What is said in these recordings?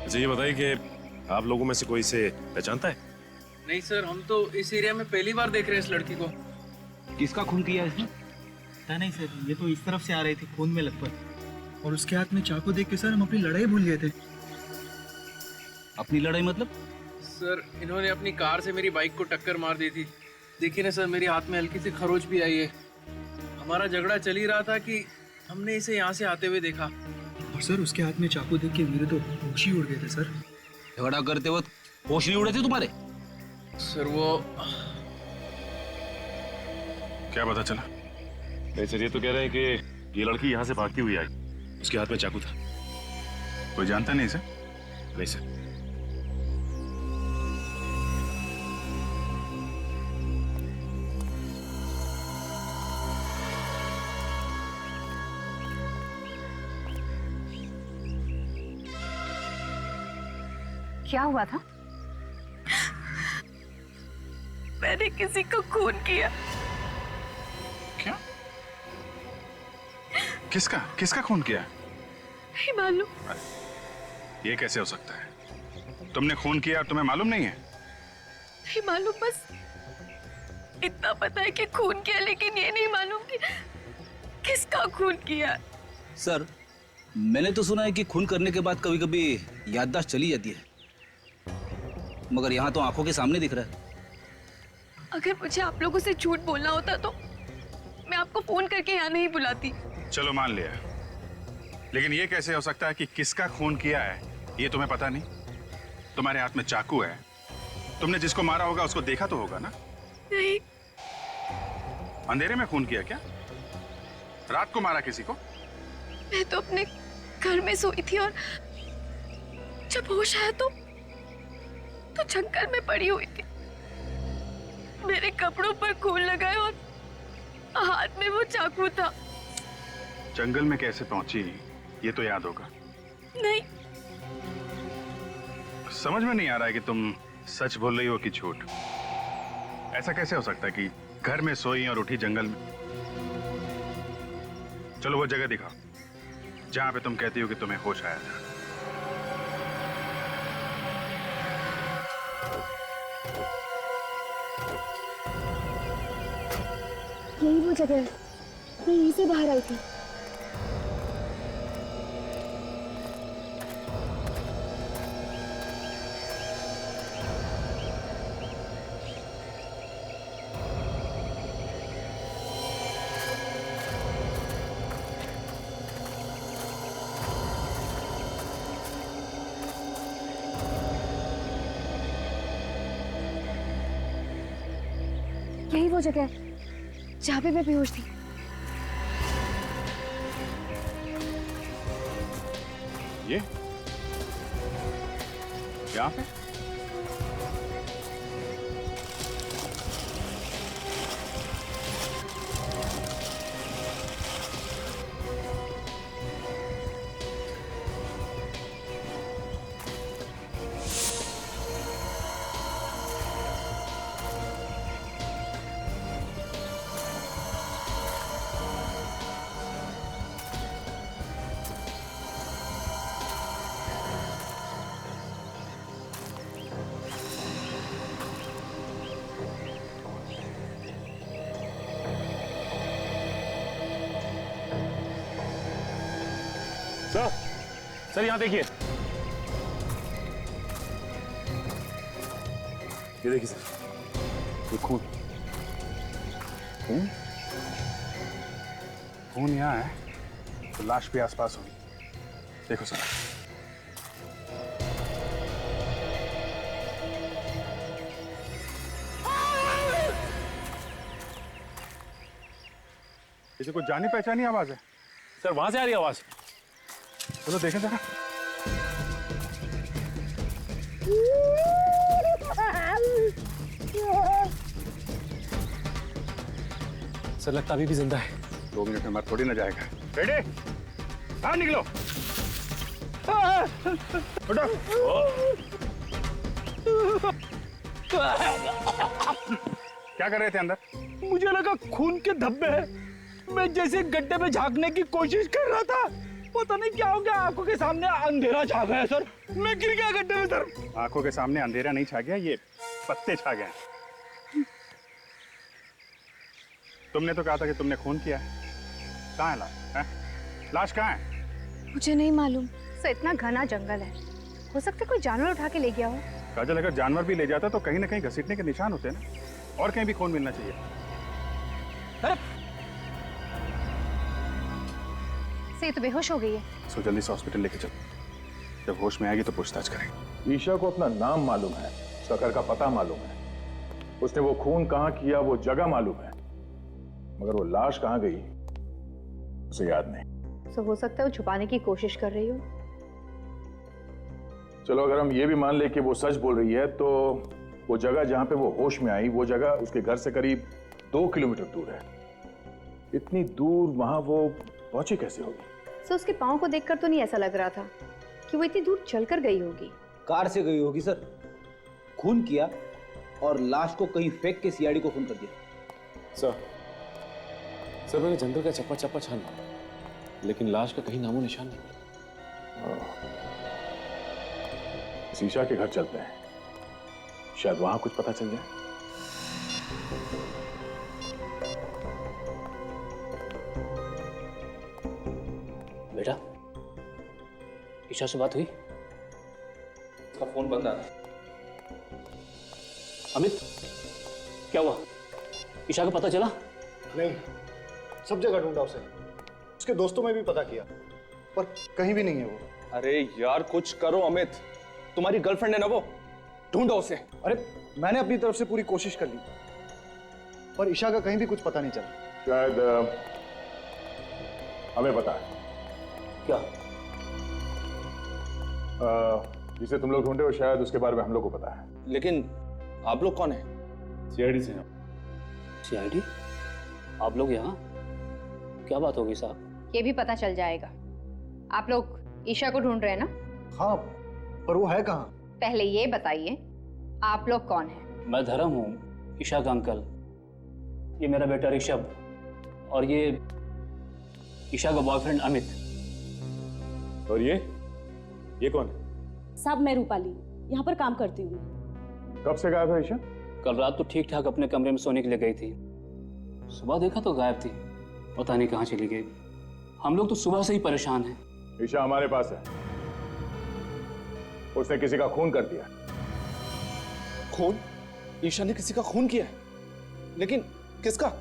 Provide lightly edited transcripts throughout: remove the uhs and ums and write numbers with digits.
अच्छा ये बताइए कि आप लोगों में से कोई इसे पहचानता है? नहीं सर, हम तो इस एरिया में पहली बार देख रहे हैं इस लड़की को। किसका खून किया इसने? पता नहीं सर, ये तो इस तरफ से आ रही थी खून में लथपथ, और उसके हाथ में चाकू देख के सर हम अपनी लड़ाई भूल गए थे। अपनी लड़ाई मतलब? सर इन्होंने अपनी कार से मेरी बाइक को टक्कर मार दी थी। देखिए ना सर, मेरे हाथ में हल्की सी खरोच भी आई है। हमारा झगड़ा चल ही रहा था कि हमने इसे यहाँ से आते हुए देखा। और सर उसके हाथ में चाकू देख के मेरे तो होश ही उड़ गए थे सर। झगड़ा करते वक्त होश नहीं उड़े थे तुम्हारे? सर वो क्या पता चला? नहीं सर, ये तो कह रहे हैं कि ये लड़की यहाँ से भागती हुई आई, उसके हाथ में चाकू था। कोई जानता नहीं सर? नहीं सर। क्या हुआ था? मैंने किसी को खून किया। क्या? किसका किसका खून किया? नहीं मालूम। ये कैसे हो सकता है? तुमने खून किया और तुम्हें मालूम नहीं है? नहीं मालूम, बस इतना पता है कि खून किया, लेकिन ये नहीं मालूम कि किसका खून किया। सर मैंने तो सुना है कि खून करने के बाद कभी कभी याददाश्त चली जाती है, मगर यहाँ तो आंखों के सामने दिख रहा है। अगर मुझे आप लोगों से झूठ बोलना होता तो मैं आपको फोन करके यहाँ नहीं बुलाती। चलो मान लिया, लेकिन ये कैसे हो सकता है कि किसका खून किया है ये तुम्हें पता नहीं? तुम्हारे हाथ में चाकू है, तुमने जिसको मारा होगा उसको देखा तो होगा ना? नहीं। अंधेरे में खून किया क्या? रात को मारा किसी को? मैं तो अपने घर में सोई थी और जब होश आया तो जंगल में पड़ी हुई थी। मेरे कपड़ों पर खून लगा है और हाथ में वो चाकू था। जंगल में कैसे पहुंची ये तो याद होगा। नहीं। समझ में नहीं आ रहा है कि तुम सच बोल रही हो कि झूठ। ऐसा कैसे हो सकता है कि घर में सोई और उठी जंगल में? चलो वो जगह दिखाओ जहां पे तुम कहती हो कि तुम्हें होश आया था। यही वो जगह है, मैं यहीं से बाहर आई थी। यही वो जगह है जहाँ पे मैं बेहोश थी। ये यहाँ पे? सर यहाँ देखिए, ये देखिए सर, ये खून। खून? खून यहाँ है तो लाश भी आसपास होगी। देखो सर, इसे कुछ जानी पहचानी आवाज है। सर वहां से आ रही आवाज। चलो देखें जरा। सर लगता अभी भी जिंदा है। 2 मिनट में मर थोड़ी ना जाएगा। रेडी? बाहर निकलो। उठो। क्या कर रहे थे अंदर? मुझे लगा खून के धब्बे हैं, मैं जैसे गड्ढे में झांकने की कोशिश कर रहा था, पता नहीं क्या हो गया, आंखों के सामने अंधेरा छा गया सर। मैं गिर गया गड्ढे में सर। आंखों के सामने अंधेरा नहीं छा गया, ये पत्ते छा गए। तुमने तो कहा था कि तुमने खून किया है। कहाँ है लाश? लाश कहाँ है? मुझे नहीं मालूम। सर इतना घना जंगल है, हो सकता है कोई जानवर उठा के ले गया हो। काजल, अगर जानवर भी ले जाता तो कहीं ना कहीं घसीटने के निशान होते हैं ना, और कहीं भी खून मिलना चाहिए। सर ये तो बेहोश हो गई है। सो जल्दी से हॉस्पिटल लेके चलो, जब होश में आएगी तो पूछताछ करेंगे। ईशा को अपना नाम मालूम है, उसका घर का पता मालूम है, उसने वो खून कहाँ किया वो जगह मालूम है, मगर वो लाश कहाँ गई उसे याद नहीं। सो हो सकता है वो छुपाने की कोशिश कर रही हो। चलो अगर हम ये भी मान ले कि वो सच बोल रही है, तो वो जगह जहां पे वो होश में आई, वो जगह उसके घर से करीब 2 किलोमीटर दूर है। इतनी दूर वहां वो पहुंची कैसे होगी? सर उसके पाँव को देखकर तो नहीं ऐसा लग रहा था कि वो इतनी दूर चलकर गई होगी। कार से गई होगी सर, खून किया और लाश को कहीं फेंक के सीआईडी को फोन कर दिया। सर मैंने जंगल का चप्पा चप्पा छान लिया, लेकिन लाश का कहीं नामो निशान नहीं मिला। ईशा के घर चलते हैं, शायद वहां कुछ पता चल जाए। बेटा, ईशा से बात हुई? उसका फोन बंद आ रहा है। अमित, क्या हुआ? ईशा का पता चला? नहीं, सब जगह ढूंढा उसे, उसके दोस्तों में भी पता किया, पर कहीं भी नहीं है वो। अरे यार कुछ करो अमित, तुम्हारी गर्लफ्रेंड है ना वो, ढूंढो उसे। अरे मैंने अपनी तरफ से पूरी कोशिश कर ली, पर ईशा का कहीं भी कुछ पता नहीं चला। शायद हमें पता है। क्या? जिसे तुम लोग ढूंढे हो, शायद उसके बारे में हम लोग को पता है। लेकिन आप लोग कौन हैं? सीआईडी से हम। सीआईडी? आप लोग यहाँ? क्या बात होगी साहब? ये भी पता चल जाएगा। आप लोग ईशा को ढूंढ रहे हैं ना? हाँ, पर वो है कहाँ? पहले ये बताइए आप लोग कौन हैं? मैं धर्म हूँ, ईशा का अंकल। ये मेरा बेटा ऋषभ, और ये ईशा का बॉयफ्रेंड अमित। और ये कौन है? साहब मैं रूपाली, यहाँ पर काम करती हूँ। कब से गायब है ईशा? कल रात तो ठीक ठाक अपने कमरे में सोने के लिए गई थी, सुबह देखा तो गायब थी, पता नहीं कहाँ चली गई। हम लोग तो सुबह से ही परेशान हैं। ईशा हमारे पास है, उसने किसी का खून कर दिया। खून? ईशा ने किसी का खून किया है? लेकिन किसका?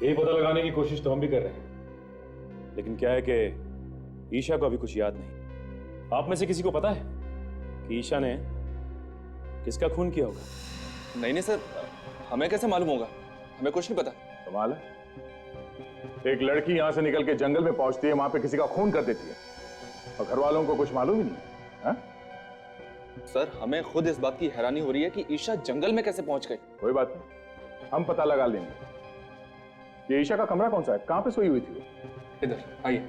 यही पता लगाने की कोशिश तो हम भी कर रहे हैं, लेकिन क्या है कि ईशा को अभी कुछ याद नहीं। आप में से किसी को पता है कि ईशा ने किसका खून किया होगा? नहीं नहीं सर, हमें कैसे मालूम होगा? हमें कुछ नहीं पता। कमाल है, एक लड़की यहां से निकल के जंगल में पहुंचती है, वहां पे किसी का खून कर देती है, और घर वालों को कुछ मालूम ही नहीं है। सर हमें खुद इस बात की हैरानी हो रही है कि ईशा जंगल में कैसे पहुंच गई। कोई बात नहीं, हम पता लगा लेंगे। ये ईशा का कमरा कौन सा है? कहां पे सोई हुई थी वो? इधर आइए।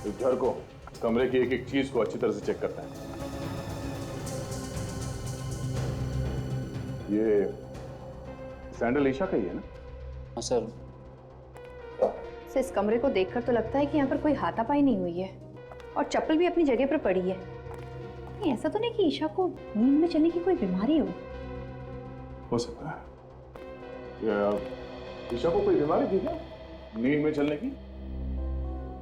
इस घर को, कमरे की एक एक चीज को अच्छी तरह से चेक करता है। ये सैंडल ईशा का ही है ना? हाँ सर। इस कमरे को देखकर तो लगता है कि यहाँ पर कोई हाथापाई नहीं हुई है, और चप्पल भी अपनी जगह पर पड़ी है। नहीं, ऐसा तो नहीं कि ईशा को नींद में चलने की कोई बीमारी हो सकता है। या ईशा को कोई बीमारी थी क्या नींद में चलने की?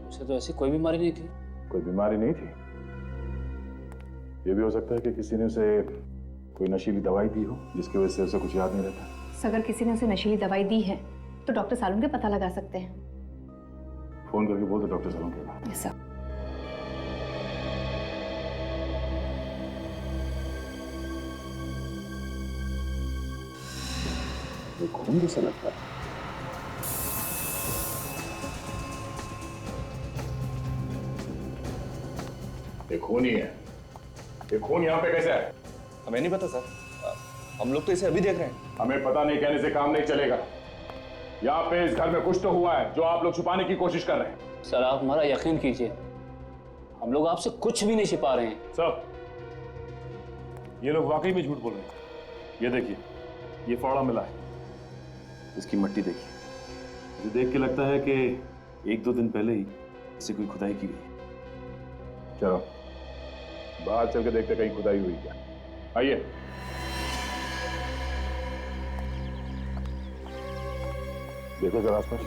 उसे तो ऐसी कोई बीमारी नहीं थी। कोई बीमारी नहीं थी। ये भी हो सकता है कि किसी ने उसे कोई नशीली दवाई दी हो, जिसकी वजह से उसे कुछ याद नहीं रहता। अगर किसी ने उसे नशीली दवाई दी है तो डॉक्टर सालून के पता लगा सकते हैं। फोन करके बोल दो डॉक्टर सालून के पास। Yes sir. ये खून जैसा लगता है। ये खून ही है। ये खून यहाँ पे कैसे है? हमें नहीं पता सर, हम लोग तो इसे अभी देख रहे हैं। हमें पता नहीं कहने से काम नहीं चलेगा। यहाँ पे इस घर में कुछ तो हुआ है जो आप लोग छुपाने की कोशिश कर रहे हैं। सर आप हमारा यकीन कीजिए, हम लोग आपसे कुछ भी नहीं छिपा रहे हैं। सब ये लोग वाकई में झूठ बोल रहे हैं। ये देखिए, ये फावड़ा मिला है, इसकी मट्टी देखिए। मुझे देख के लगता है कि 1-2 दिन पहले ही इसे कोई खुदाई की गई। चलो बाहर चल के देखते कहीं खुदाई हुई क्या। आइए। देखो जरा आसपास।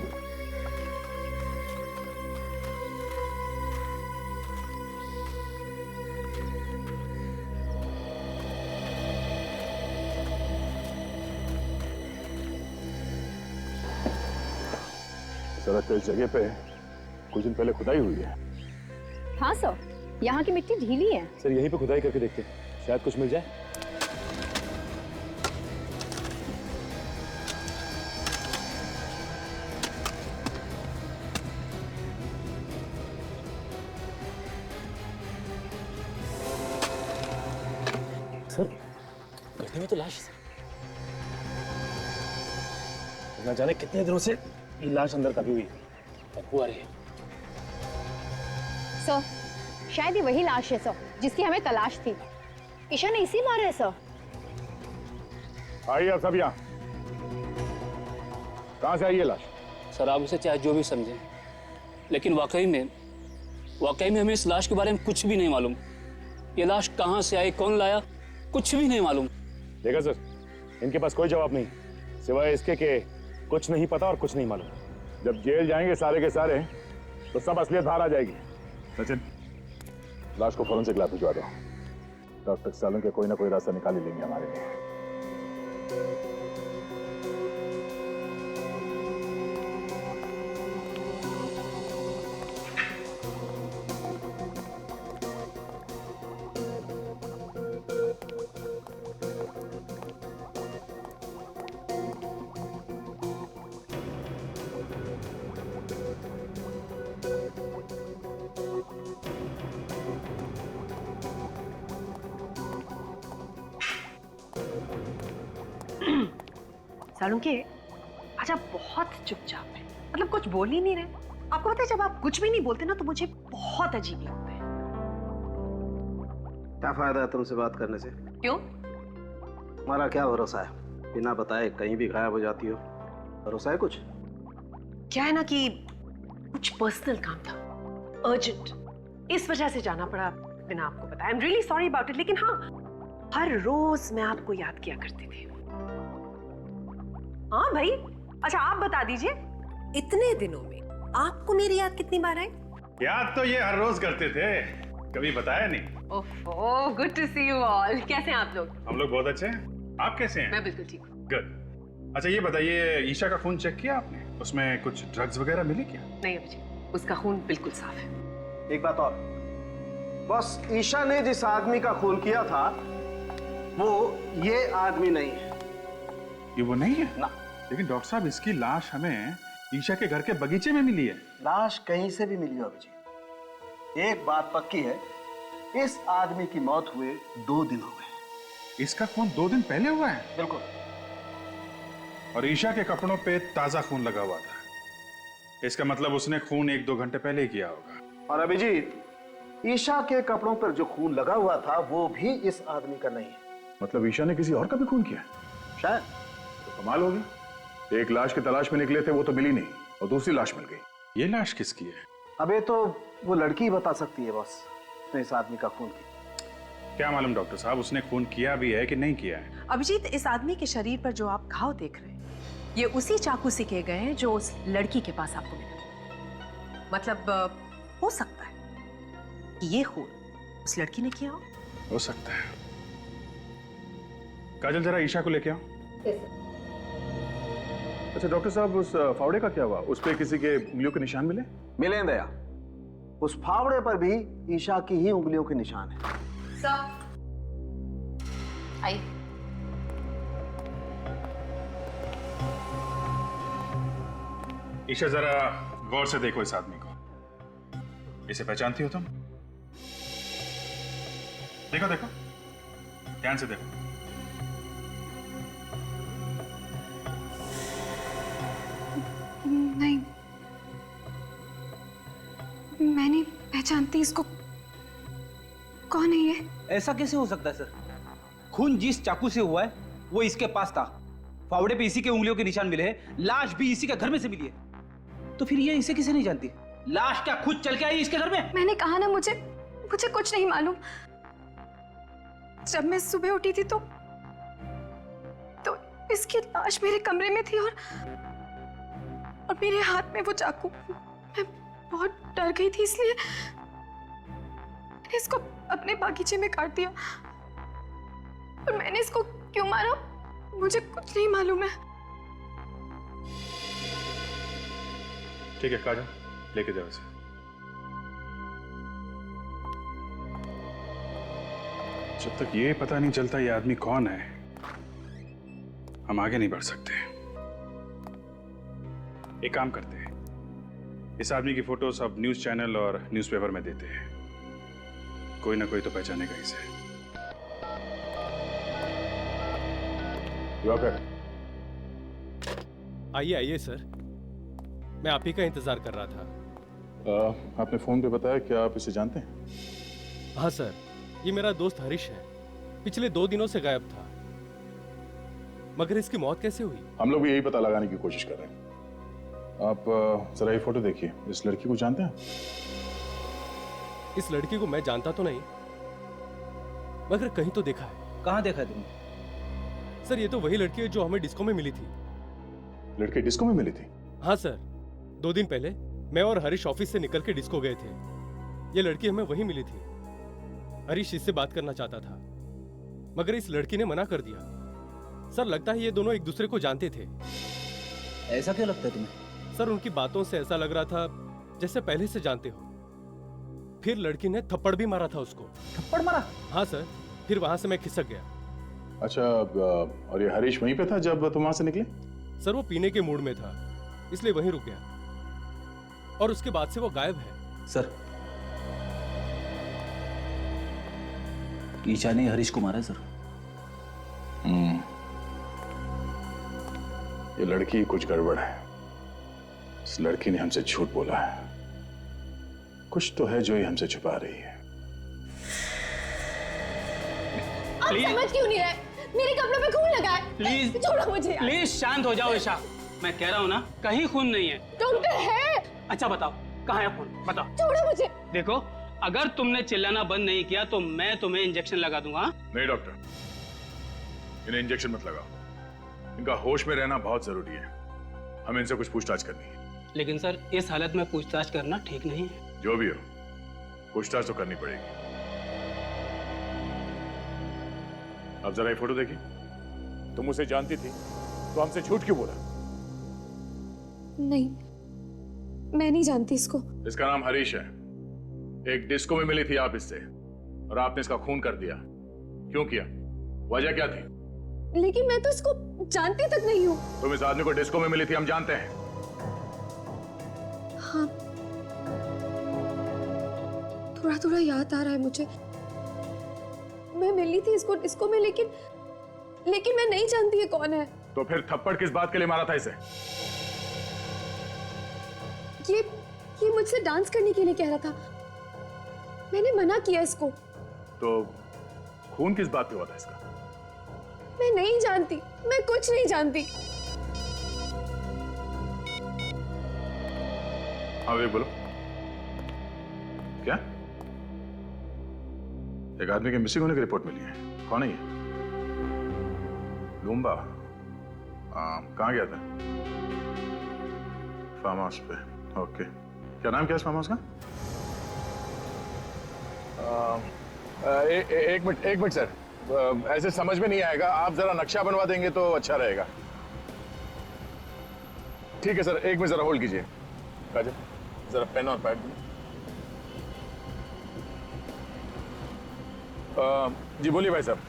सड़क के इस जगह पे कुछ दिन पहले खुदाई हुई है। हाँ सर, यहाँ की मिट्टी ढीली है। सर यहीं पे खुदाई करके देखते हैं, शायद कुछ मिल जाए। सर गड्ढे में तो लाश है। ना जाने कितने दिनों से ये लाश अंदर कभी हुई बदबू आ रही है। सर शायद ये वही लाश है सर जिसकी हमें तलाश थी। ईशा ने इसी मारा है सर। आइए सब यहाँ। कहाँ से आई है लाश? सर आप उसे चाहे जो भी समझें, लेकिन वाकई में हमें इस लाश के बारे में कुछ भी नहीं मालूम। ये लाश कहाँ से आई, कौन लाया, कुछ भी नहीं मालूम। देखा सर, इनके पास कोई जवाब नहीं सिवाय इसके कि कुछ नहीं पता और कुछ नहीं मालूम। जब जेल जाएंगे सारे के सारे तो सब असलियत बाहर आ जाएगी। सचिन, लाश को फौरन से लैब भिजवा दो। डॉक्टर सालन के कोई ना कोई रास्ता निकाल ही लेंगे हमारे लिए। सालुंके, आज आप बहुत चुपचाप हैं, मतलब कुछ बोल ही नहीं रहे। आपको पता है जब आप कुछ भी नहीं बोलते ना तो मुझे बहुत अजीब लगता है। क्या फायदा है तुमसे बात करने से? क्यों? तुम्हारा क्या भरोसा है, बिना बताए कहीं भी गायब हो जाती हो। भरोसा है कुछ? क्या है ना कि कुछ पर्सनल काम था, अर्जेंट, इस वजह से जाना पड़ा बिना आपको बताया। I am really sorry about it. लेकिन हाँ, हर रोज मैं आपको याद किया करती थी। हाँ भाई, अच्छा आप बता दीजिए, इतने दिनों में आपको मेरी याद कितनी बार आई? याद तो ये हर रोज करते थे, कभी बताया नहीं। Oh, good to see you all. कैसे हैं आप लोग? हम लोग बहुत अच्छे हैं, आप कैसे हैं? मैं बिल्कुल ठीक हूँ। गुड। अच्छा ये बताइए, ईशा का खून चेक किया आपने? उसमें कुछ ड्रग्स वगैरह मिली क्या? नहीं अभिजीत, उसका खून बिल्कुल साफ है। एक बात और, बस ईशा ने जिस आदमी का खून किया था वो ये आदमी नहीं है। ये वो नहीं है ना। लेकिन डॉक्टर साहब, इसकी लाश हमें ईशा के घर के बगीचे में मिली है। लाश कहीं से भी मिली हो अभिजीत, एक बात पक्की है, इस आदमी की मौत हुए 2 दिन हो गए। इसका खून 2 दिन पहले हुआ है? बिल्कुल। और ईशा के कपड़ों पे ताजा खून लगा हुआ था, इसका मतलब उसने खून 1-2 घंटे पहले ही किया होगा। और अभिजीत, ईशा के कपड़ों पर जो खून लगा हुआ था वो भी इस आदमी का नहीं है। मतलब ईशा ने किसी और का भी खून किया? शायद। तो कमाल होगी, एक लाश की तलाश में निकले थे, वो तो मिली नहीं और दूसरी लाश मिल गई। ये लाश किसकी है? अबे तो वो लड़की ही बता सकती है बॉस, उसने इस आदमी का खून किया। क्या मालूम डॉक्टर साहब, उसने खून किया भी है कि नहीं किया है? अभिजीत, इस आदमी के शरीर पर जो आप घाव देख रहे हैं, ये उसी चाकू से किए गए हैं जो उस लड़की के पास आपको मिला। मतलब हो सकता है कि ये खून उस लड़की ने किया हो सकता है। काजल, जरा ईशा को लेके आओ। अच्छा डॉक्टर साहब, उस फावड़े का क्या हुआ? उस पे किसी के उंगलियों के निशान मिले? मिले दया, उस फावड़े पर भी ईशा की ही उंगलियों के निशान है। सर आइए। ईशा, जरा गौर से देखो इस आदमी को। इसे पहचानती हो तुम? देखो देखो, ध्यान से देखो। नहीं, मैं नहीं पहचानती इसको। कौन है ये? ऐसा कैसे हो सकता है सर? खून जिस चाकू से हुआ है वो इसके पास था फावड़े पे इसी के उंगलियों के निशान मिले हैं, लाश भी इसी के घर में से मिली है। तो फिर ये इसे किसे नहीं जानती? लाश क्या खुद चल के आई इसके घर में? मैंने कहा ना, मुझे कुछ नहीं मालूम। जब मैं सुबह उठी थी तो इसकी लाश मेरे कमरे में थी और मेरे हाथ में वो चाकू। मैं बहुत डर गई थी, इसलिए मैंने इसको अपने बागीचे में काट दिया। और मैंने इसको क्यों मारा मुझे कुछ नहीं मालूम है। ठीक है काजल, लेके जाओ इसे। जब तक ये पता नहीं चलता ये आदमी कौन है, हम आगे नहीं बढ़ सकते। एक काम करते हैं, इस आदमी की फोटो सब न्यूज चैनल और न्यूज़पेपर में देते हैं, कोई ना कोई तो पहचानेगा इसे। आइए आइए सर, मैं आप ही का इंतजार कर रहा था। आपने फोन पे बताया, क्या आप इसे जानते हैं? हाँ सर, ये मेरा दोस्त हरीश है, पिछले 2 दिनों से गायब था। मगर इसकी मौत कैसे हुई? हम लोग भी यही पता लगाने की कोशिश कर रहे हैं। आप जरा ये फोटो देखिए, इस लड़की को जानते हैं? इस लड़की को मैं जानता तो नहीं, मगर कहीं तो देखा है। कहाँ देखा है तुमने? सर ये तो वही लड़की है जो हमें डिस्को में मिली थी। लड़की डिस्को में मिली थी? हाँ सर, 2 दिन पहले मैं और हरीश ऑफिस से निकल के डिस्को गए थे। ये लड़की हमें वहीं मिली थी। हरीश इससे बात करना चाहता था, मगर इस लड़की ने मना कर दिया। सर लगता है ये दोनों एक दूसरे को जानते थे। ऐसा क्यों लगता है तुम्हें? सर उनकी बातों से ऐसा लग रहा था जैसे पहले से जानते हो। फिर लड़की ने थप्पड़ भी मारा था उसको। थप्पड़ मारा? हाँ सर, फिर वहां से मैं खिसक गया। अच्छा, और ये हरीश वहीं पे था जब तुम वहां से निकले? सर वो पीने के मूड में था, इसलिए वहीं रुक गया और उसके बाद से वो गायब है। सर ईशा ने हरीश को मारा है सर। ये लड़की कुछ गड़बड़ है। इस लड़की ने हमसे झूठ बोला है। कुछ तो है जो ये हमसे छुपा रही है। आप समझ क्यों नहीं रहे? मेरे कपड़ों पे खून लगा है। प्लीज छोड़ो मुझे यार। प्लीज शांत हो जाओ ईशा, मैं कह रहा हूँ ना कहीं खून नहीं है। डॉक्टर है। अच्छा बताओ कहाँ है खून, बताओ। छोड़ो मुझे। देखो अगर तुमने चिल्लाना बंद नहीं किया तो मैं तुम्हें इंजेक्शन लगा दूंगा। नहीं डॉक्टर, इन्हें इंजेक्शन मत लगाओ। इनका होश में रहना बहुत जरूरी है। हमें इनसे कुछ पूछताछ करनी है। लेकिन सर इस हालत में पूछताछ करना ठीक नहीं है। जो भी हो, पूछताछ तो करनी पड़ेगी। अब जरा ये फोटो देखिए। तुम उसे जानती थी तो हमसे झूठ क्यों बोला? नहीं, मैं नहीं जानती इसको। इसका नाम हरीश है। एक डिस्को में मिली थी आप इससे और आपने इसका खून कर दिया। क्यों किया? वजह क्या थी? लेकिन मैं तो इसको जानती तक नहीं हूँ। तुम इस आदमी को डिस्को में मिली थी, हम जानते हैं। हाँ, थोड़ा थोड़ा याद आ रहा है मुझे। मैं मिली थी इसको डिस्को में, लेकिन मैं नहीं जानती ये कौन है। तो फिर थप्पड़ किस बात के लिए मारा था इसे? ये मुझसे डांस करने के लिए कह रहा था। मैंने मना किया इसको। तो खून किस बात पे हुआ था इसका? मैं नहीं जानती, मैं कुछ नहीं जानती। हाँ वे बोलो, क्या? एक आदमी के मिसिंग होने की रिपोर्ट मिली है। कौन है ये? लूम्बा? कहाँ गया था? फार्म हाउस पे। ओके, क्या नाम क्या है इस फार्म हाउस का? एक मिनट सर, ऐसे समझ में नहीं आएगा। आप जरा नक्शा बनवा देंगे तो अच्छा रहेगा। ठीक है सर, एक मिनट जरा होल्ड कीजिए। काजल, जरा पेन और पैड दीजिए। जी बोलिए भाई साहब।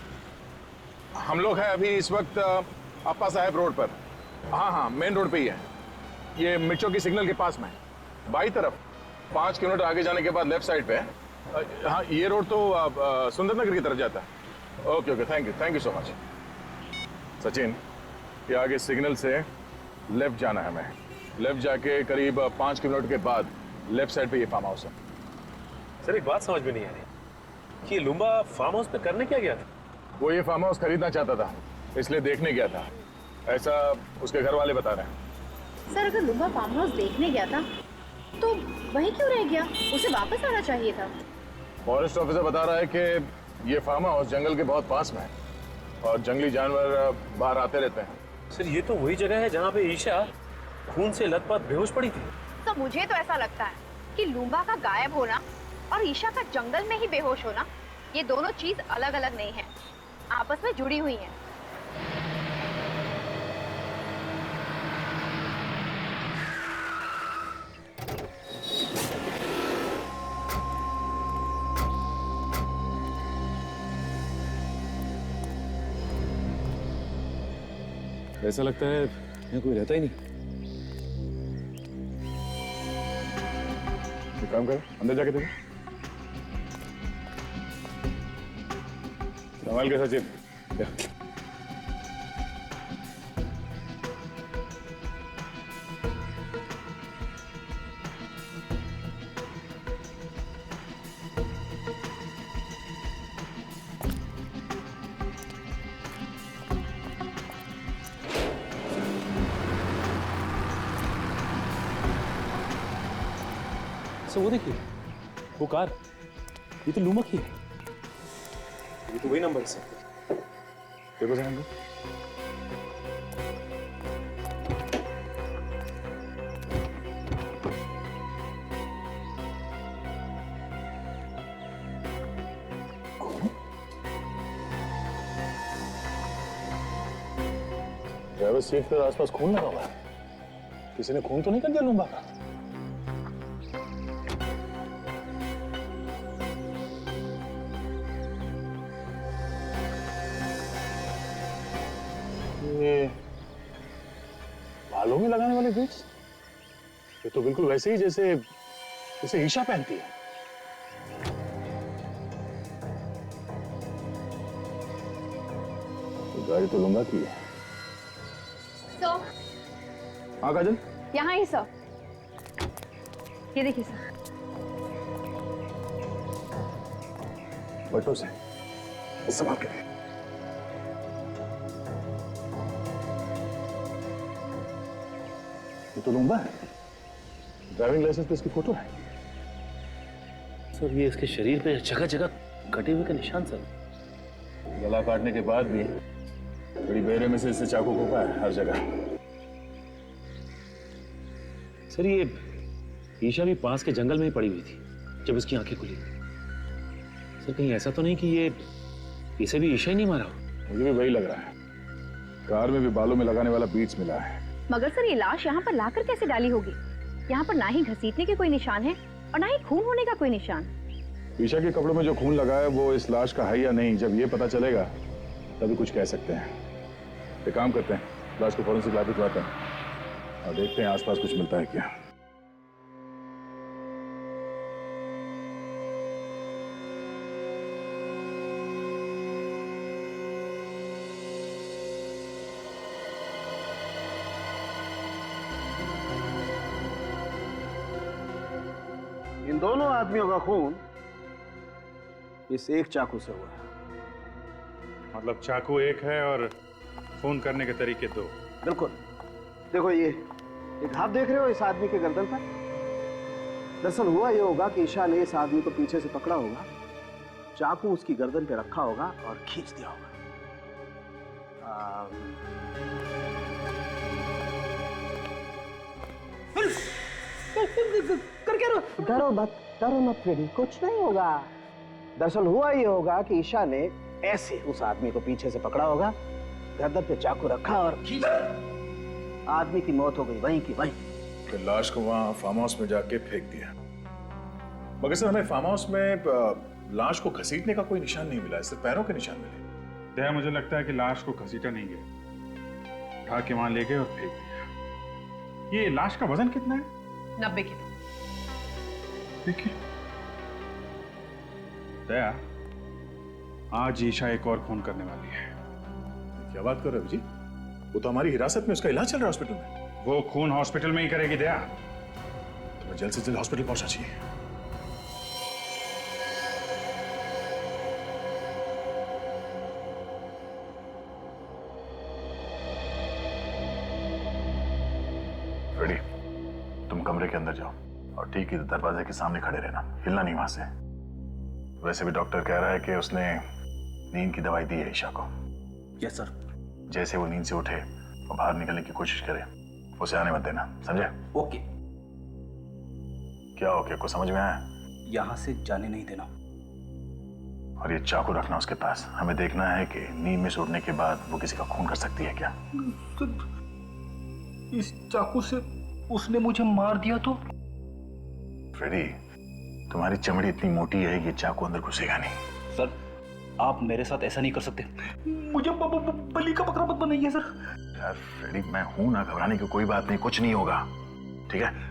हम लोग हैं अभी इस वक्त अप्पा साहब रोड पर। हाँ, मेन रोड पे ही है। ये मिर्चो की सिग्नल के पास में, बाई तरफ 5 किलोमीटर आगे जाने के बाद लेफ्ट साइड पे है। हाँ, ये रोड तो सुंदरनगर की तरफ जाता है। Okay, thank you so much. Sachin, ये आगे सिग्नल से लेफ्ट जाना है हमें। लेफ्ट जाके करीब 5 किलोमीटर के बाद लेफ्ट साइड पे ये फार्म हाउस है। सर एक बात समझ में नहीं आ रही कि ये लुम्बा फार्म हाउस पे करने क्या गया था? वो ये फार्म हाउस खरीदना चाहता था, इसलिए देखने गया था। ऐसा उसके घर वाले बता रहे हैं। सर अगर लुम्बा फार्म हाउस देखने गया था तो वहीं क्यों रह गया? उसे वापस आना चाहिए था। फॉरेस्ट ऑफिसर बता रहा है कि ये फार्म हाउस जंगल के बहुत पास में है और जंगली जानवर बाहर आते रहते हैं। सर ये तो वही जगह है जहाँ पे ईशा खून से लथपथ बेहोश पड़ी थी। तो मुझे तो ऐसा लगता है कि लुम्बा का गायब होना और ईशा का जंगल में ही बेहोश होना, ये दोनों चीज अलग अलग नहीं है, आपस में जुड़ी हुई हैं। ऐसा लगता है यहाँ कोई रहता ही नहीं। एक काम करो, अंदर जाके देखो। संभाल के सचिन। सर वो देखिए, वो कार, ये तो लुम्बा की है। ये तो वही नंबर है सर। देखो सर अंदर। ड्राइवर सीट पर आसपास खून लगा हुआ है। किसी ने खून तो नहीं कर दिया लुम्बा का? ये बालों में लगाने वाले बीट्स, ये तो बिल्कुल वैसे ही जैसे जैसे ईशा पहनती है। तो गाड़ी तो लुम्बा की है। तो हाँ काजल, यहाँ ही सर, ये देखिए सर। बटो से संभाल के। ये तो लुम्बा है। ड्राइविंग लाइसेंस पे इसकी फोटो है। सर ये इसके शरीर पे जगह जगह कटे हुए का निशान सर। गला काटने के बाद भी बड़ी बेरे में से इससे चाकू को पाया हर जगह। सर ये ईशा भी पास के जंगल में ही पड़ी हुई थी जब उसकी आंखें खुली। सर कहीं ऐसा तो नहीं कि ये इसे भी ईशा ही नहीं मारा? मुझे भी वही लग रहा है। कार में भी बालों में लगाने वाला बीट्स मिला है। मगर सर ये लाश यहाँ पर लाकर कैसे डाली होगी? यहाँ पर ना ही घसीटने के कोई निशान है और ना ही खून होने का कोई निशान। ईशा के कपड़ों में जो खून लगा है वो इस लाश का है या नहीं, जब ये पता चलेगा तभी कुछ कह सकते हैं। एक काम करते हैं, लाश को फॉरेंसिक लैब भिजवाते हैं और देखते हैं आसपास कुछ मिलता है क्या। इन दोनों आदमियों का खून इस एक चाकू से हुआ है। मतलब चाकू एक है और खून करने के तरीके दो। बिल्कुल। देखो ये एक हाथ देख रहे हो इस आदमी के गर्दन पर? दरअसल हुआ ये होगा कि ईशा ने इस आदमी को पीछे से पकड़ा होगा, चाकू उसकी गर्दन पे रखा होगा और खींच दिया होगा। कर क्या रहो? डरो मत फ्रेडी, कुछ नहीं होगा। दरअसल हुआ ये होगा कि ईशा ने ऐसे उस आदमी को पीछे से पकड़ा होगा, गर्दन पे चाकू रखा और खींच दिया। आदमी की मौत हो गई वहीं की वहीं। फिर लाश को वहां फार्म हाउस में जाके फेंक दिया। मगर सर हमें फार्म हाउस में लाश को घसीटने का कोई निशान नहीं मिला, सिर्फ पैरों के निशान मिले। दया मुझे लगता है कि लाश को घसीटा नहीं गया, उठा के वहां ले गए और फेंक दिया। ये लाश का वजन कितना है? 90 किलो। देखिए दया, आज ईशा एक और खून करने वाली है। क्या बात कर रहे हो जी? वो तो हमारी हिरासत में, उसका इलाज चल रहा है हॉस्पिटल में। वो खून हॉस्पिटल में ही करेगी दया। तुम्हें जल्द से जल्द हॉस्पिटल पहुंचना चाहिए। तुम कमरे के अंदर जाओ और ठीक इधर दरवाजे के सामने खड़े रहना, हिलना नहीं वहां से। वैसे भी डॉक्टर कह रहा है कि उसने नींद की दवाई दी है ईशा को। Yes sir. जैसे वो नींद से उठे और बाहर निकलने की कोशिश करे, उसे आने मत देना, समझे? ओके। क्या ओके को समझ में आया? यहां से जाने नहीं देना। और ये चाकू रखना उसके पास। हमें देखना है कि नींद में से उठने के बाद वो किसी का खून कर सकती है क्या। इस चाकू से उसने मुझे मार दिया तो? फ्रेडी, तुम्हारी चमड़ी इतनी मोटी है, ये चाकू अंदर घुसेगा नहीं। सर, आप मेरे साथ ऐसा नहीं कर सकते। मुझे बलि का बकरा मत बनाइए सर। यार फ्रेडी, मैं हूं ना, घबराने की कोई बात नहीं, कुछ नहीं होगा, ठीक है?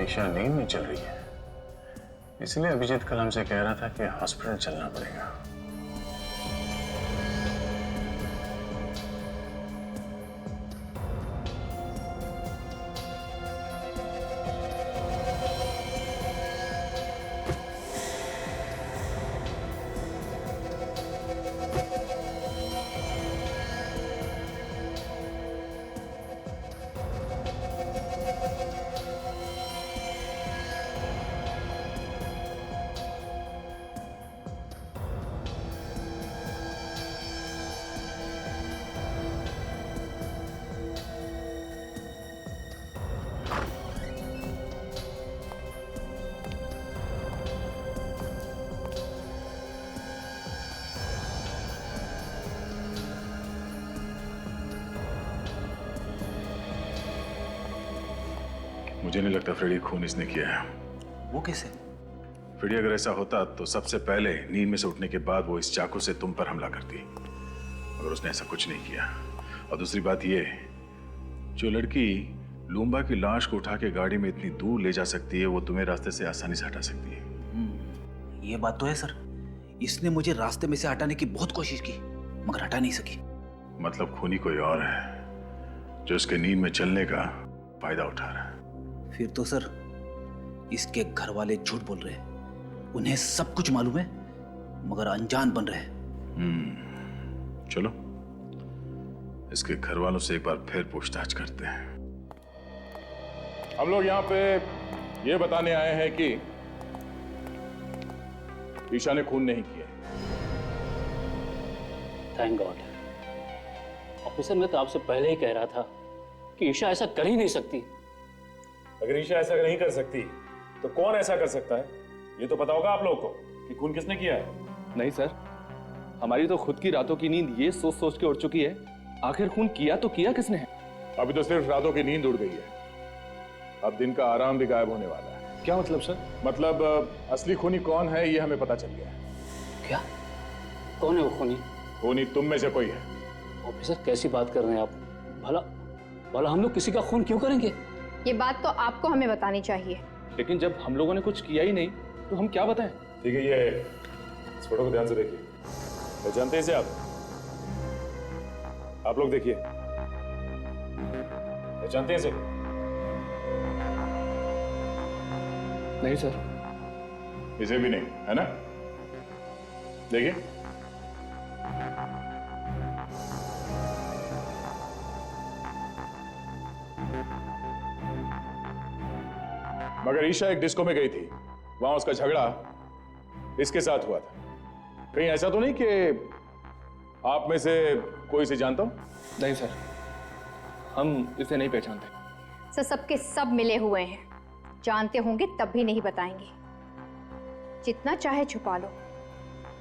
ईशा नींद में चल रही है, इसलिए अभिजीत कल हमसे कह रहा था कि हॉस्पिटल चलना पड़ेगा। मुझे नहीं लगता फ्रेडी खून इसने किया है। वो कैसे? फ्रेडी, अगर ऐसा होता तो सबसे पहले नींद में से उठने के बाद वो इस चाकू से तुम पर हमला करती, मगर उसने ऐसा कुछ नहीं किया। और दूसरी बात ये, जो लड़की लूम्बा की लाश को उठा के गाड़ी में इतनी दूर ले जा सकती है, वो तुम्हें रास्ते से आसानी से हटा सकती है। ये बात तो है सर। इसने मुझे रास्ते में से हटाने की बहुत कोशिश की, मगर हटा नहीं सकी। मतलब खूनी कोई और है जो उसके नींद में चलने का फायदा उठा रहा है। फिर तो सर इसके घर वाले झूठ बोल रहे हैं। उन्हें सब कुछ मालूम है, मगर अनजान बन रहे हैं। चलो इसके घर वालों से एक बार फिर पूछताछ करते हैं। हम लोग यहाँ पे ये बताने आए हैं कि ईशा ने खून नहीं किया। Thank God. ऑफिसर, मैं तो आपसे पहले ही कह रहा था कि ईशा ऐसा कर ही नहीं सकती। अगर ईशा ऐसा नहीं कर सकती तो कौन ऐसा कर सकता है? ये तो पता होगा आप लोगों को कि खून किसने किया है। नहीं सर, हमारी तो खुद की रातों की नींद ये सोच सोच के उड़ चुकी है, आखिर खून किया तो किया किसने है? अभी तो सिर्फ रातों की नींद उड़ गई है, अब दिन का आराम भी गायब होने वाला है। क्या मतलब सर? मतलब असली खूनी कौन है ये हमें पता चल गया है। क्या? कौन है वो खूनी? खूनी तुम में से कोई है। ऑफिसर कैसी बात कर रहे हैं आप? भला भला हम लोग किसी का खून क्यों करेंगे? ये बात तो आपको हमें बतानी चाहिए। लेकिन जब हम लोगों ने कुछ किया ही नहीं तो हम क्या बताएं? ठीक है, ये इस फोटो को ध्यान से देखिए। पहचानते हैं इसे आप लोग देखिए, पहचानते हैं इसे? नहीं सर। इसे भी नहीं, है ना? देखिए, मगर ईशा एक डिस्को में गई थी, वहां उसका झगड़ा इसके साथ हुआ था। कहीं ऐसा तो नहीं कि आप में से कोई इसे जानता हो? नहीं सर, हम इसे नहीं पहचानते। सर सबके सब मिले हुए हैं, जानते होंगे तब भी नहीं बताएंगे। जितना चाहे छुपा लो,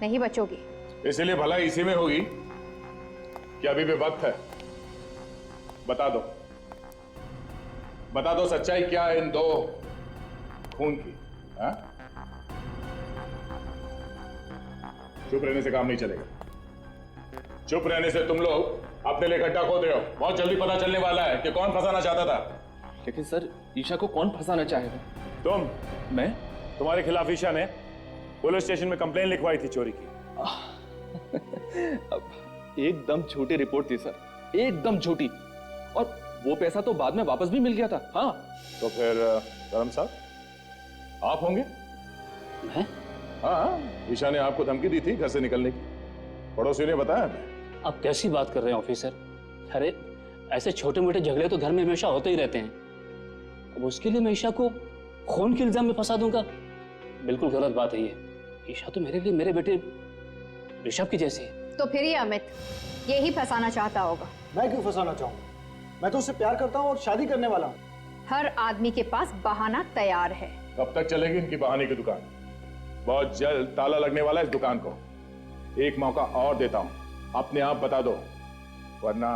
नहीं बचोगे। इसलिए भलाई इसी में होगी कि अभी भी वक्त है। बता दो, बता दो सच्चाई क्या है इन दो खून की। हाँ? चुप रहने से काम नहीं चलेगा। चुप रहने से तुम लोग अपने लिए गड्ढा खोद रहे हो। बहुत जल्दी पता चलने वाला है कि कौन फंसाना चाहता था। लेकिन सर, ईशा को कौन फंसाना चाहेगा? तुम। मैं? तुम्हारे खिलाफ ईशा ने पुलिस स्टेशन में कंप्लेन लिखवाई थी चोरी की। एकदम झूठी रिपोर्ट थी सर, एकदम झूठी। और वो पैसा तो बाद में वापस भी मिल गया था। हाँ। तो फिर धर्म साहब आप होंगे? मैं? हाँ, ईशा ने आपको धमकी दी थी घर से निकलने की, पड़ोसियों ने बताया हमें। आप कैसी बात कर रहे हैं ऑफिसर? अरे ऐसे छोटे मोटे झगड़े तो घर में हमेशा होते ही रहते हैं। अब उसके लिए मैं ईशा को खून के इल्जाम में फंसा दूंगा? बिल्कुल गलत बात है ये। ईशा तो मेरे लिए मेरे बेटे ऋषभ की जैसी है। तो फिर ये अमित यही फंसाना चाहता होगा। मैं क्यों फंसाना चाहूंगा? मैं तो उससे प्यार करता हूँ और शादी करने वाला हूँ। हर आदमी के पास बहाना तैयार है। कब तक चलेगी इनकी बहाने की दुकान? बहुत जल्द ताला लगने वाला है इस दुकान को। एक मौका और देता हूं, अपने आप बता दो, वरना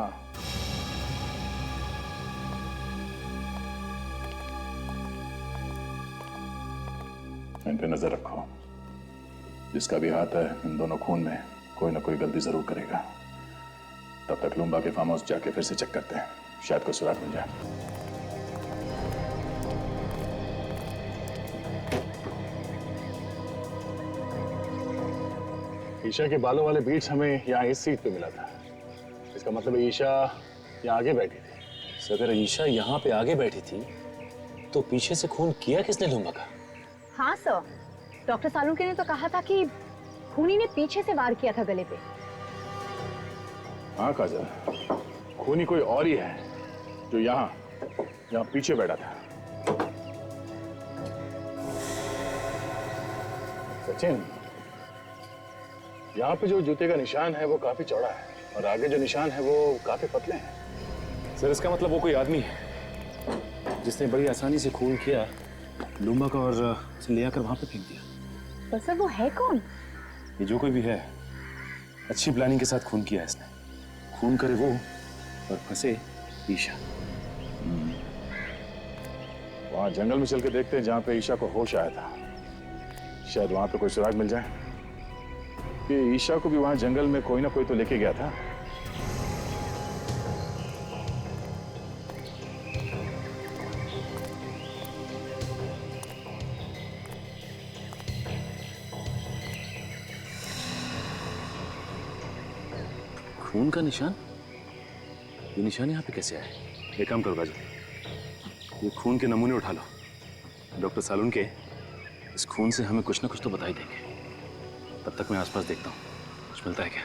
इन पे नजर रखो। जिसका भी हाथ है इन दोनों खून में, कोई ना कोई गलती जरूर करेगा। तब तक लुम्बा के फार्म हाउस जाके फिर से चेक करते हैं, शायद कोई सुराग मिल जाए। ईशा के बालों वाले बीट्स हमें यहाँ इस सीट पे मिला था। इसका मतलब ईशा यहाँ आगे बैठी थी। सर अगर ईशा यहाँ पे आगे बैठी थी तो पीछे से खून किया किसने लुम्बा का? हाँ सर, डॉक्टर सालुंके ने तो कहा था कि खूनी ने पीछे से वार किया था गले पे। हाँ काजल, खूनी कोई और ही है जो यहाँ पीछे बैठा था। सचिन, यहाँ पे जो जूते का निशान है वो काफी चौड़ा है और आगे जो निशान है वो काफी पतले हैं। सर इसका मतलब वो कोई आदमी है जिसने बड़ी आसानी से खून किया लुम्बा का और उसे ले आकर वहां पे फेंक दिया। पर सर वो है कौन? ये जो कोई भी है, अच्छी प्लानिंग के साथ खून किया है इसने। खून करे वो और फंसे ईशा। वहां जंगल में चल के देखते हैं जहां पे ईशा को होश आया था। शायद वहां पे कोई सुराग मिल जाए कि ईशा को भी वहां जंगल में कोई ना कोई तो लेके गया था। खून का निशान? ये निशान यहाँ पे कैसे आए? एक काम करो राजू, ये खून के नमूने उठा लो। डॉक्टर सालुंके इस खून से हमें कुछ ना कुछ तो बता ही देंगे। तब तक मैं आसपास देखता हूँ, कुछ मिलता है क्या।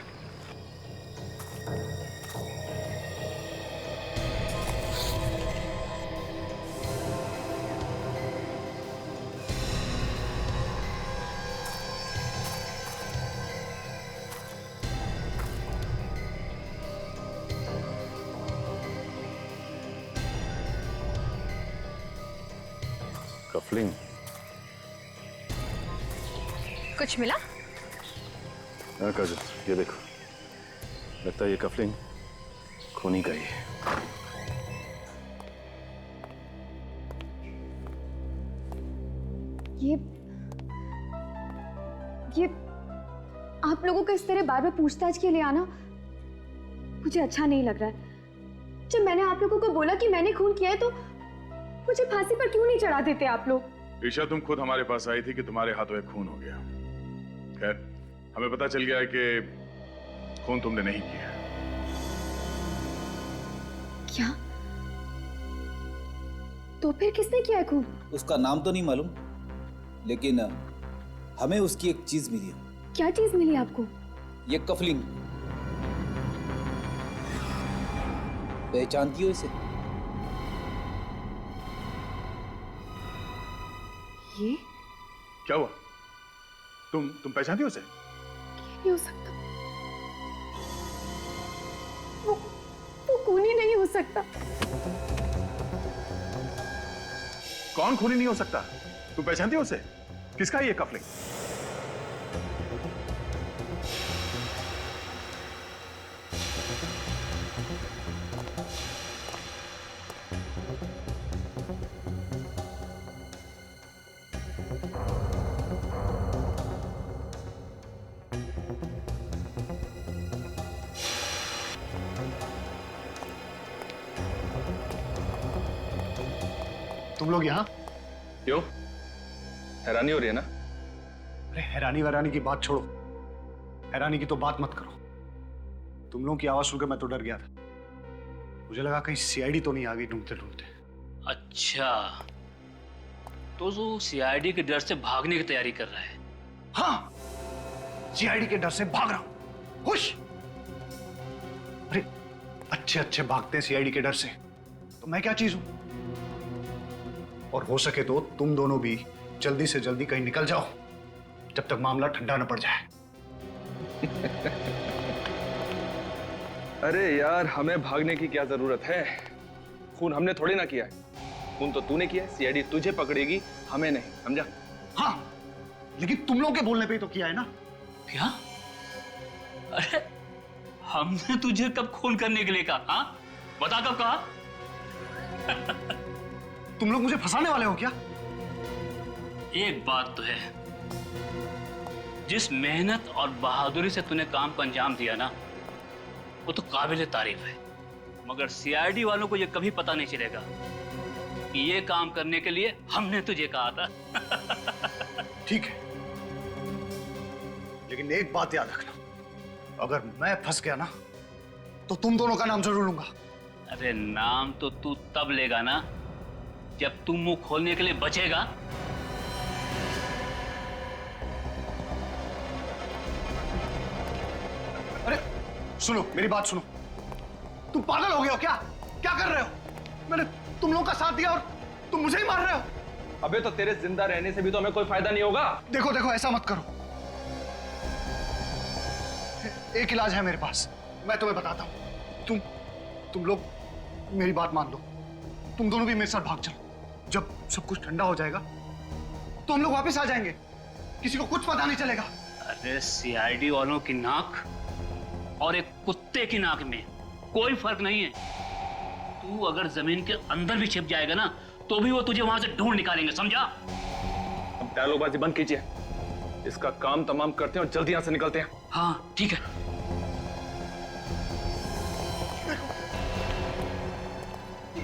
कफलिंग कुछ मिला? हाँ काजल, ये देखो, लगता है ये कफलिंग खूनी का ही है। ये आप लोगों का इस तरह बार बार पूछताछ के लिए आना मुझे अच्छा नहीं लग रहा है। जब मैंने आप लोगों को बोला कि मैंने खून किया है तो मुझे फांसी पर क्यों नहीं चढ़ा देते आप लोग? ईशा, तुम खुद हमारे पास आई थी कि तुम्हारे हाथों एक खून हो गया। खैर, हमें पता चल गया है कि खून तुमने नहीं किया। क्या? तो फिर किसने किया है खून? उसका नाम तो नहीं मालूम, लेकिन हमें उसकी एक चीज मिली है। क्या चीज मिली आपको? ये कफलिंग। पहचानती हो इसे? ये क्या हुआ? तुम पहचानती हो उसे? नहीं हो सकता। वो खूनी नहीं हो सकता। कौन खूनी नहीं हो सकता? तुम पहचानती हो उसे? किसका है ये कफलिंग? तुम लोग यहाँ? क्यों? हैरानी हो रही है ना? अरे हैरानी वैरानी की बात छोड़ो, हैरानी की तो बात मत करो। तुम लोगों की आवाज सुनकर मैं तो डर गया था। मुझे लगा कहीं सीआईडी तो नहीं आ गई ढूंढते ढूंढते। अच्छा, तो जो सीआईडी के डर से भागने की तैयारी कर रहा है? हाँ, सीआईडी के डर से भाग रहा हूं। खुश? अरे अच्छे अच्छे भागते हैं सीआईडी के डर से, तो मैं क्या चीज हूं? और हो सके तो तुम दोनों भी जल्दी से जल्दी कहीं निकल जाओ जब तक मामला ठंडा न पड़ जाए। अरे यार, हमें भागने की क्या जरूरत है? खून हमने थोड़ी ना किया है। खून तो तूने किया है। सीआईडी तुझे पकड़ेगी, हमें नहीं, समझा? हाँ, लेकिन तुम लोगों के बोलने पे ही तो किया है ना। क्या? अरे हमने तुझे कब खून करने के लिए कहा? हाँ, बता कब कहा? तुम लोग मुझे फंसाने वाले हो क्या? एक बात तो है, जिस मेहनत और बहादुरी से तूने काम को अंजाम दिया ना, वो तो काबिल तारीफ है। मगर सीआईडी वालों को ये कभी पता नहीं चलेगा कि ये काम करने के लिए हमने तुझे कहा था। ठीक है, लेकिन एक बात याद रखना, अगर मैं फंस गया ना तो तुम दोनों का नाम जरूर लूंगा। अरे नाम तो तू तब लेगा ना जब तू मुंह खोलने के लिए बचेगा। अरे सुनो, मेरी बात सुनो। तुम पागल हो गए हो क्या? क्या कर रहे हो? मैंने तुम लोगों का साथ दिया और तुम मुझे ही मार रहे हो। अबे तो तेरे जिंदा रहने से भी तो हमें कोई फायदा नहीं होगा। देखो देखो, ऐसा मत करो। एक इलाज है मेरे पास, मैं तुम्हें बताता हूं। तुम लोग मेरी बात मान लो। तुम दोनों भी मेरे साथ भाग चलो। जब सब कुछ ठंडा हो जाएगा तो हम लोग वापस आ जाएंगे, किसी को कुछ पता नहीं चलेगा। अरे सीआईडी वालों की नाक और एक कुत्ते की नाक में कोई फर्क नहीं है। तू अगर जमीन के अंदर भी छिप जाएगा ना तो भी वो तुझे वहां से ढूंढ निकालेंगे, समझा? अब डायलॉगबाजी बंद कीजिए, इसका काम तमाम करते हैं और जल्दी यहां से निकलते हैं। हाँ ठीक है।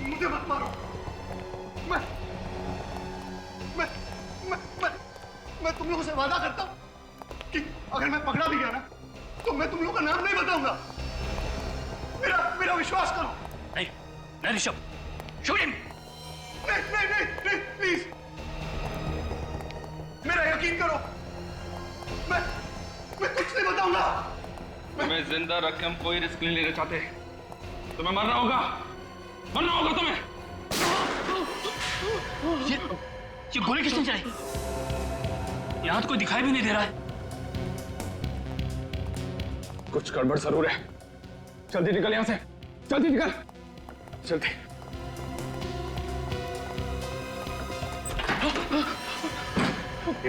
मुझे मत मारो। मैं तुम लोगों से वादा करता हूं कि अगर मैं पकड़ा भी गया ना तो मैं तुम लोगों का नाम नहीं बताऊंगा। मेरा विश्वास करो। नहीं ऋषभ, शूट हिम। नहीं, प्लीज मेरा यकीन करो। मैं कुछ नहीं बताऊंगा। तुम्हें जिंदा रख के हम कोई रिस्क नहीं लेना चाहते। तुम्हें मरना होगा तुम्हें। ये गोली किसने चलाई? यहाँ तो कोई दिखाई भी नहीं दे रहा है। कुछ गड़बड़ जरूर है। जल्दी निकल यहां से, जल्दी निकल, जल्दी।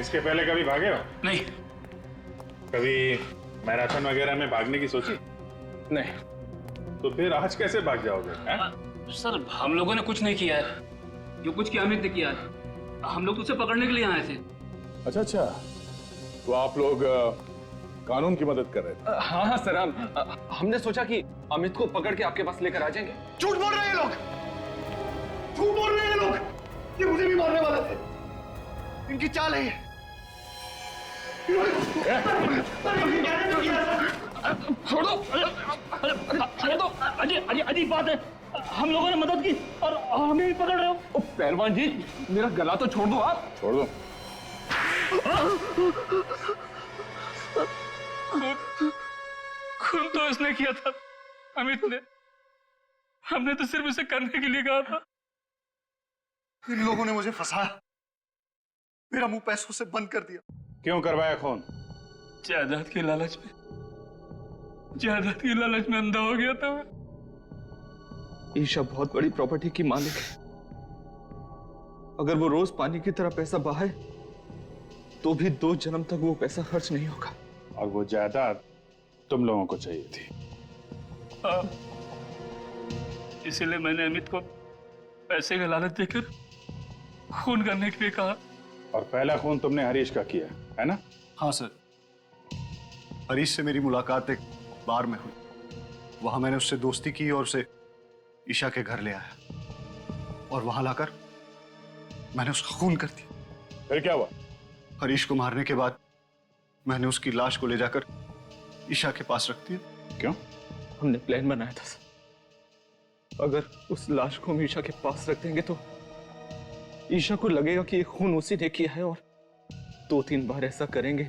इसके पहले कभी भागे हो? नहीं। कभी मैराथन वगैरह में भागने की सोची? नहीं। तो फिर आज कैसे भाग जाओगे? सर हम लोगों ने कुछ नहीं किया है। जो कुछ किया अमित ने किया है। हम लोग तो उसे पकड़ने के लिए आए थे। अच्छा अच्छा, तो आप लोग कानून की मदद कर रहे थे? हाँ हाँ सर, हमने सोचा कि अमित को पकड़ के आपके पास लेकर आ जाएंगे। झूठ बोल रहे हैं लोग, झूठ बोल रहे हैं लोग। ये मुझे भी मारने वाले थे, इनकी चाल है ये। छोड़ दो, छोड़ दो। अजीब बात है, हम लोगों ने मदद की और हमें भी पकड़ रहे हो। पहलवान जी, मेरा गला तो छोड़ दो आप। छोड़ दो। खून तो इसने किया था, अमित ने। हमने तो सिर्फ इसे करने के लिए कहा था। इन लोगों ने मुझे फंसाया, मेरा मुंह पैसों से बंद कर दिया। क्यों करवाया खून? जायदाद के लालच में, जायदाद की लालच में अंधा हो गया था मैं। ईशा बहुत बड़ी प्रॉपर्टी की मालिक है। अगर वो रोज पानी की तरह पैसा बहाए तो भी 2 जन्म तक वो पैसा खर्च नहीं होगा। और वो जायदाद तुम लोगों को चाहिए थी। इसीलिए मैंने अमित को पैसे का लालच देकर खून करने के लिए कहा। और पहला खून तुमने हरीश का किया है ना? हाँ सर, हरीश से मेरी मुलाकात एक बार में हुई। वहां मैंने उससे दोस्ती की और उसे ईशा के घर ले आया, और वहां लाकर मैंने उसका खून कर दिया। फिर क्या हुआ? हरीश को मारने के बाद मैंने उसकी लाश को ले जाकर ईशा के पास रख दिया। क्यों? हमने प्लान बनाया था सर, अगर उस लाश को हम ईशा के पास रख देंगे तो ईशा को लगेगा कि ये खून उसी ने किया है, और 2-3 बार ऐसा करेंगे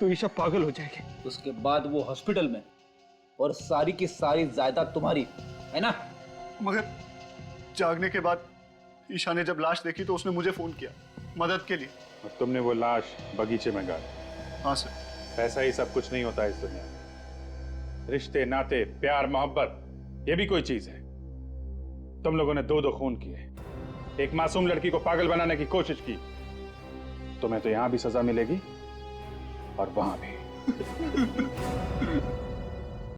तो ईशा पागल हो जाएगी। उसके बाद वो हॉस्पिटल में, और सारी की सारी जायदाद तुम्हारी है ना? मगर जागने के बाद ईशा ने जब लाश देखी तो उसने मुझे फोन किया मदद के लिए। और तुमने वो लाश बगीचे में गाड़ी? हाँ सर। ऐसा ही सब कुछ नहीं होता इस दुनिया में। रिश्ते, नाते, प्यार, मोहब्बत, ये भी कोई चीज है। तुम लोगों ने 2 खून किए, एक मासूम लड़की को पागल बनाने की कोशिश की। तुम्हें तो यहां भी सजा मिलेगी और वहां भी।